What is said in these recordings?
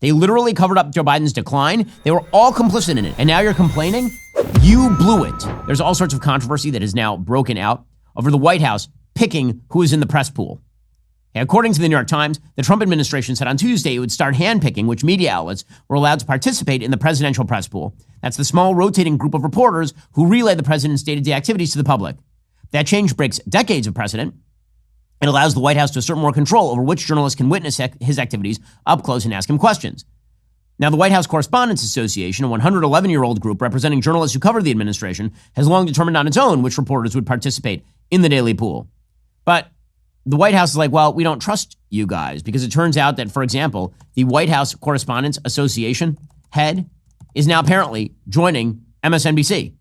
They literally covered up Joe Biden's decline. They were all complicit in it. And now you're complaining? You blew it. There's all sorts of controversy that is now broken out over the White House picking who is in the press pool. According to the New York Times, the Trump administration said on Tuesday it would start handpicking which media outlets were allowed to participate in the presidential press pool. That's the small rotating group of reporters who relay the president's day-to-day activities to the public. That change breaks decades of precedent. It allows the White House to assert more control over which journalists can witness his activities up close and ask him questions. Now, the White House Correspondents Association, a 111-year-old group representing journalists who cover the administration, has long determined on its own which reporters would participate in the daily pool. But the White House is like, well, we don't trust you guys, because it turns out that, for example, the White House Correspondents Association head is now apparently joining MSNBC.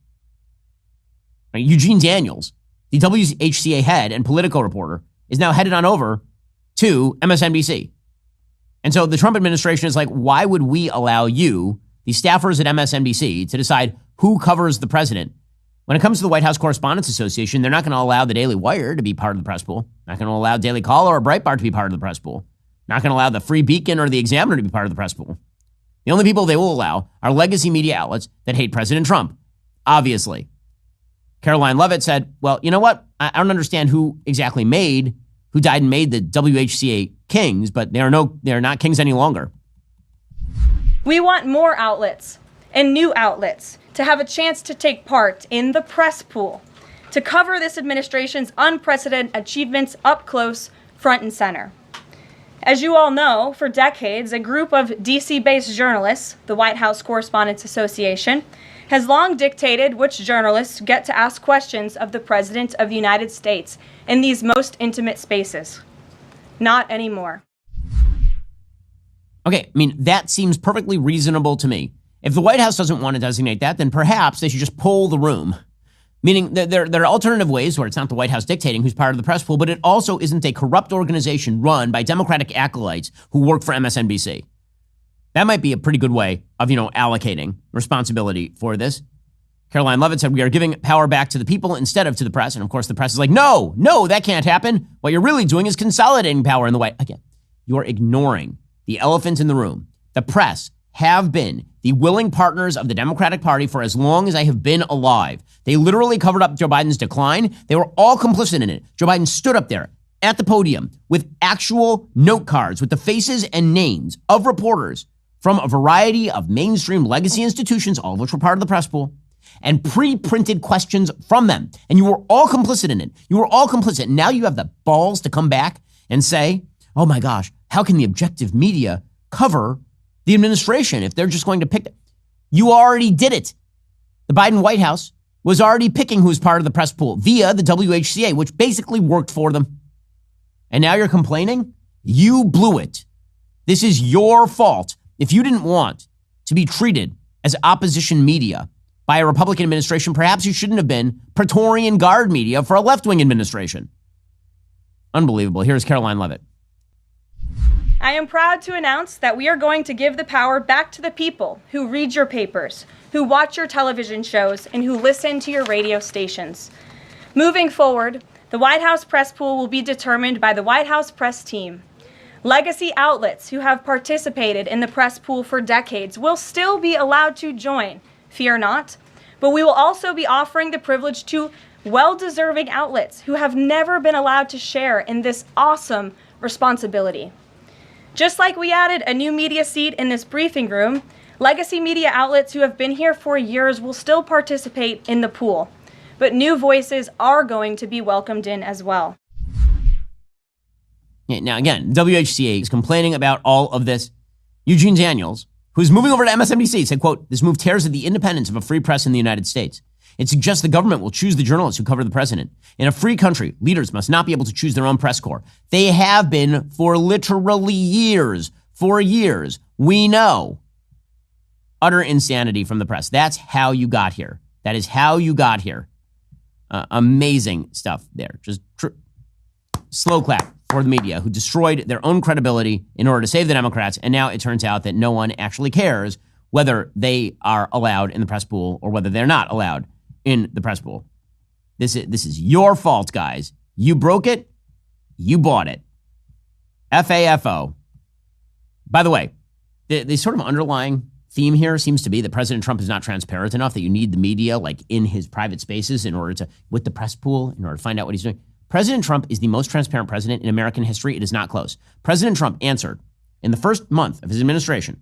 Eugene Daniels, the WHCA head and Politico reporter, is now headed on over to MSNBC. And so the Trump administration is like, why would we allow you, the staffers at MSNBC, to decide who covers the president? When it comes to the White House Correspondents Association, they're not going to allow the Daily Wire to be part of the press pool. Not going to allow Daily Caller or Breitbart to be part of the press pool. Not going to allow the Free Beacon or the Examiner to be part of the press pool. The only people they will allow are legacy media outlets that hate President Trump, obviously. Karoline Leavitt said, well, you know what? I don't understand who died and made the WHCA kings, but they are not kings any longer. We want more outlets and new outlets to have a chance to take part in the press pool, to cover this administration's unprecedented achievements up close, front and center. As you all know, for decades, a group of DC-based journalists, the White House Correspondents Association, has long dictated which journalists get to ask questions of the President of the United States in these most intimate spaces. Not anymore. Okay, I mean, that seems perfectly reasonable to me. If the White House doesn't want to designate that, then perhaps they should just poll the room. Meaning that there are alternative ways where it's not the White House dictating who's part of the press pool, but it also isn't a corrupt organization run by Democratic acolytes who work for MSNBC. That might be a pretty good way of, allocating responsibility for this. Karoline Leavitt said, we are giving power back to the people instead of to the press. And of course, the press is like, no, that can't happen. What you're really doing is consolidating power in the White House. Again, you're ignoring the elephant in the room. The press have been the willing partners of the Democratic Party for as long as I have been alive. They literally covered up Joe Biden's decline. They were all complicit in it. Joe Biden stood up there at the podium with actual note cards with the faces and names of reporters from a variety of mainstream legacy institutions, all of which were part of the press pool, and pre-printed questions from them. And you were all complicit in it. You were all complicit. Now you have the balls to come back and say, oh my gosh, how can the objective media cover the administration if they're just going to pick them? You already did it. The Biden White House was already picking who's part of the press pool via the WHCA, which basically worked for them. And now you're complaining? You blew it. This is your fault. If you didn't want to be treated as opposition media by a Republican administration, perhaps you shouldn't have been Praetorian Guard media for a left-wing administration. Unbelievable. Here's Karoline Leavitt. I am proud to announce that we are going to give the power back to the people who read your papers, who watch your television shows, and who listen to your radio stations. Moving forward, the White House press pool will be determined by the White House press team. Legacy outlets who have participated in the press pool for decades will still be allowed to join, fear not, but we will also be offering the privilege to well-deserving outlets who have never been allowed to share in this awesome responsibility. Just like we added a new media seat in this briefing room, legacy media outlets who have been here for years will still participate in the pool, but new voices are going to be welcomed in as well. Now, again, WHCA is complaining about all of this. Eugene Daniels, who's moving over to MSNBC, said, quote, this move tears at the independence of a free press in the United States. It suggests the government will choose the journalists who cover the president. In a free country, leaders must not be able to choose their own press corps. They have been for literally years. For years. We know. Utter insanity from the press. That's how you got here. That is how you got here. Amazing stuff there. Just slow clap for the media who destroyed their own credibility in order to save the Democrats. And now it turns out that no one actually cares whether they are allowed in the press pool or whether they're not allowed in the press pool. This is your fault, guys. You broke it. You bought it. FAFO. By the way, The sort of underlying theme here seems to be that President Trump is not transparent enough, that you need the media like in his private spaces in order to, with the press pool, in order to find out what he's doing. President Trump is the most transparent president in American history. It is not close. President Trump answered in the first month of his administration,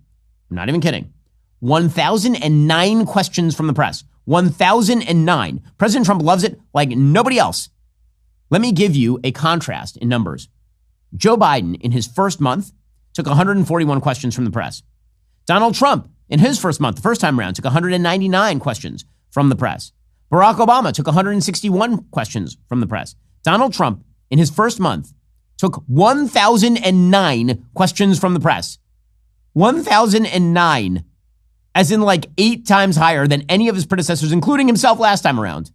I'm not even kidding, 1,009 questions from the press. 1,009. President Trump loves it like nobody else. Let me give you a contrast in numbers. Joe Biden, in his first month, took 141 questions from the press. Donald Trump, in his first month, the first time around, took 199 questions from the press. Barack Obama took 161 questions from the press. Donald Trump, in his first month, took 1,009 questions from the press. 1,009, as in like 8 times higher than any of his predecessors, including himself last time around.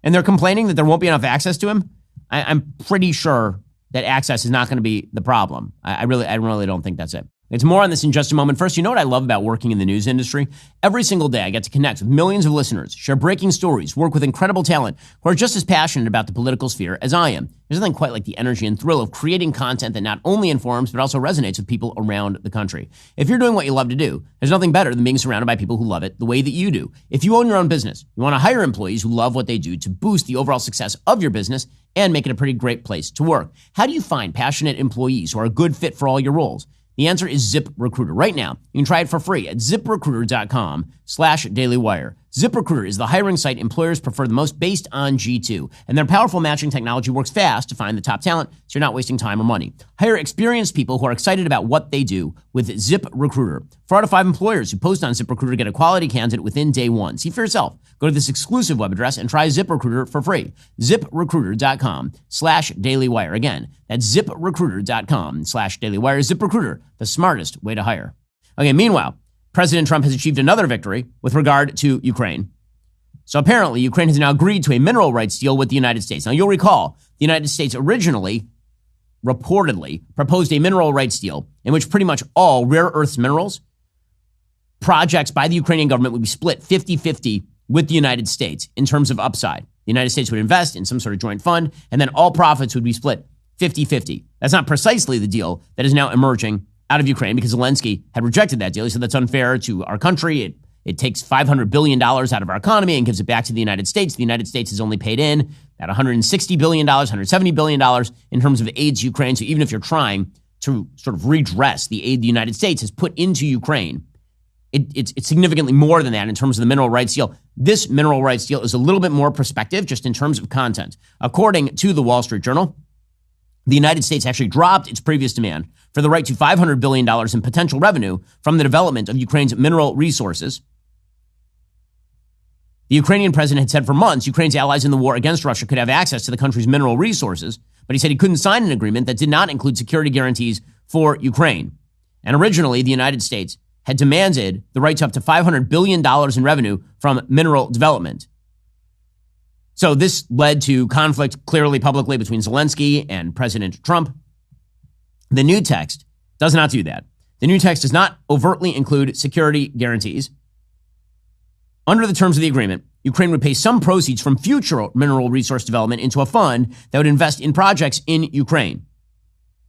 And they're complaining that there won't be enough access to him. I'm pretty sure that access is not going to be the problem. I really don't think that's it. It's more on this in just a moment. First, you know what I love about working in the news industry? Every single day, I get to connect with millions of listeners, share breaking stories, work with incredible talent who are just as passionate about the political sphere as I am. There's nothing quite like the energy and thrill of creating content that not only informs, but also resonates with people around the country. If you're doing what you love to do, there's nothing better than being surrounded by people who love it the way that you do. If you own your own business, you want to hire employees who love what they do to boost the overall success of your business and make it a pretty great place to work. How do you find passionate employees who are a good fit for all your roles? The answer is ZipRecruiter. Right now, you can try it for free at ZipRecruiter.com/dailywire. ZipRecruiter is the hiring site employers prefer the most based on G2, and their powerful matching technology works fast to find the top talent, so you're not wasting time or money. Hire experienced people who are excited about what they do with ZipRecruiter. 4 out of 5 employers who post on ZipRecruiter get a quality candidate within day 1. See for yourself. Go to this exclusive web address and try ZipRecruiter for free. ZipRecruiter.com/dailywire. Again, that's ZipRecruiter.com/dailywire. ZipRecruiter, the smartest way to hire. Okay, meanwhile, President Trump has achieved another victory with regard to Ukraine. So apparently, Ukraine has now agreed to a mineral rights deal with the United States. Now, you'll recall, the United States originally, reportedly, proposed a mineral rights deal in which pretty much all rare earths minerals projects by the Ukrainian government would be split 50-50 with the United States in terms of upside. The United States would invest in some sort of joint fund, and then all profits would be split 50-50. That's not precisely the deal that is now emerging out of Ukraine, because Zelensky had rejected that deal. He said that's unfair to our country. It takes $500 billion out of our economy and gives it back to the United States. The United States has only paid in at $160 billion, $170 billion in terms of aid to Ukraine. So even if you're trying to sort of redress the aid the United States has put into Ukraine, it's significantly more than that in terms of the mineral rights deal. This mineral rights deal is a little bit more prospective just in terms of content. According to the Wall Street Journal, the United States actually dropped its previous demand for the right to $500 billion in potential revenue from the development of Ukraine's mineral resources. The Ukrainian president had said for months Ukraine's allies in the war against Russia could have access to the country's mineral resources, but he said he couldn't sign an agreement that did not include security guarantees for Ukraine. And originally, the United States had demanded the right to up to $500 billion in revenue from mineral development. So this led to conflict clearly publicly between Zelensky and President Trump. The new text does not do that. The new text does not overtly include security guarantees. Under the terms of the agreement, Ukraine would pay some proceeds from future mineral resource development into a fund that would invest in projects in Ukraine.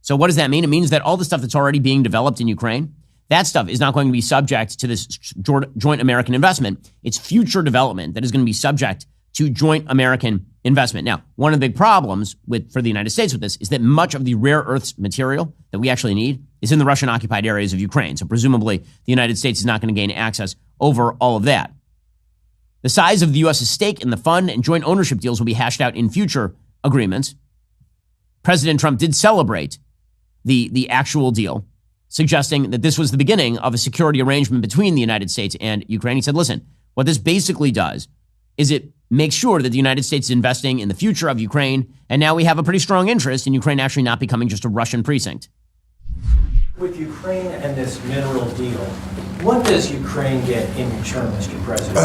So what does that mean? It means that all the stuff that's already being developed in Ukraine, that stuff is not going to be subject to this joint American investment. It's future development that is going to be subject to joint American investment. Now, one of the big problems for the United States with this is that much of the rare earths material that we actually need is in the Russian-occupied areas of Ukraine. So presumably, the United States is not going to gain access over all of that. The size of the U.S.'s stake in the fund and joint ownership deals will be hashed out in future agreements. President Trump did celebrate the actual deal, suggesting that this was the beginning of a security arrangement between the United States and Ukraine. He said, listen, what this basically does is it makes sure that the United States is investing in the future of Ukraine, and now we have a pretty strong interest in Ukraine actually not becoming just a Russian precinct. With Ukraine and this mineral deal, what does Ukraine get in return, Mr. President?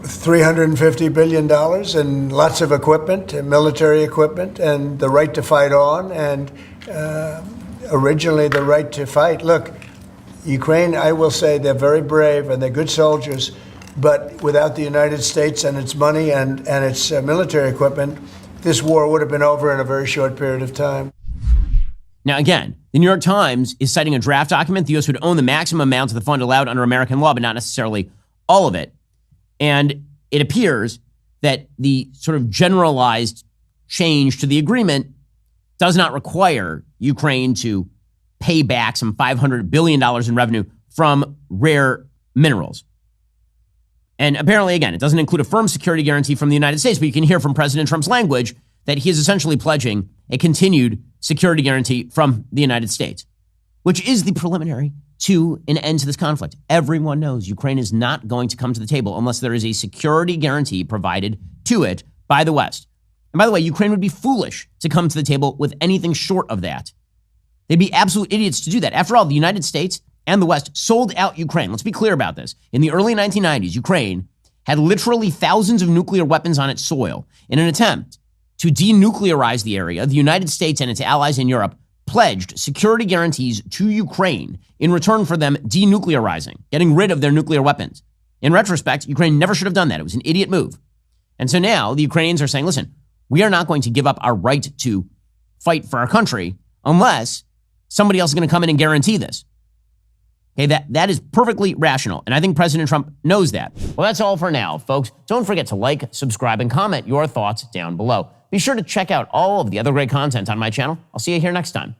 $350 billion and lots of equipment, and military equipment, and the right to fight on, and originally the right to fight. Look, Ukraine, I will say they're very brave and they're good soldiers, but without the United States and its money and its military equipment, this war would have been over in a very short period of time. Now, again, the New York Times is citing a draft document. The U.S. would own the maximum amount of the fund allowed under American law, but not necessarily all of it. And it appears that the sort of generalized change to the agreement does not require Ukraine to pay back some $500 billion in revenue from rare minerals. And apparently, again, it doesn't include a firm security guarantee from the United States, but you can hear from President Trump's language that he is essentially pledging a continued security guarantee from the United States, which is the preliminary to an end to this conflict. Everyone knows Ukraine is not going to come to the table unless there is a security guarantee provided to it by the West. And by the way, Ukraine would be foolish to come to the table with anything short of that. They'd be absolute idiots to do that. After all, the United States and the West sold out Ukraine. Let's be clear about this. In the early 1990s, Ukraine had literally thousands of nuclear weapons on its soil. In an attempt to denuclearize the area, the United States and its allies in Europe pledged security guarantees to Ukraine in return for them denuclearizing, getting rid of their nuclear weapons. In retrospect, Ukraine never should have done that. It was an idiot move. And so now the Ukrainians are saying, listen, we are not going to give up our right to fight for our country unless somebody else is going to come in and guarantee this. Okay, that is perfectly rational. And I think President Trump knows that. Well, that's all for now, folks. Don't forget to like, subscribe, and comment your thoughts down below. Be sure to check out all of the other great content on my channel. I'll see you here next time.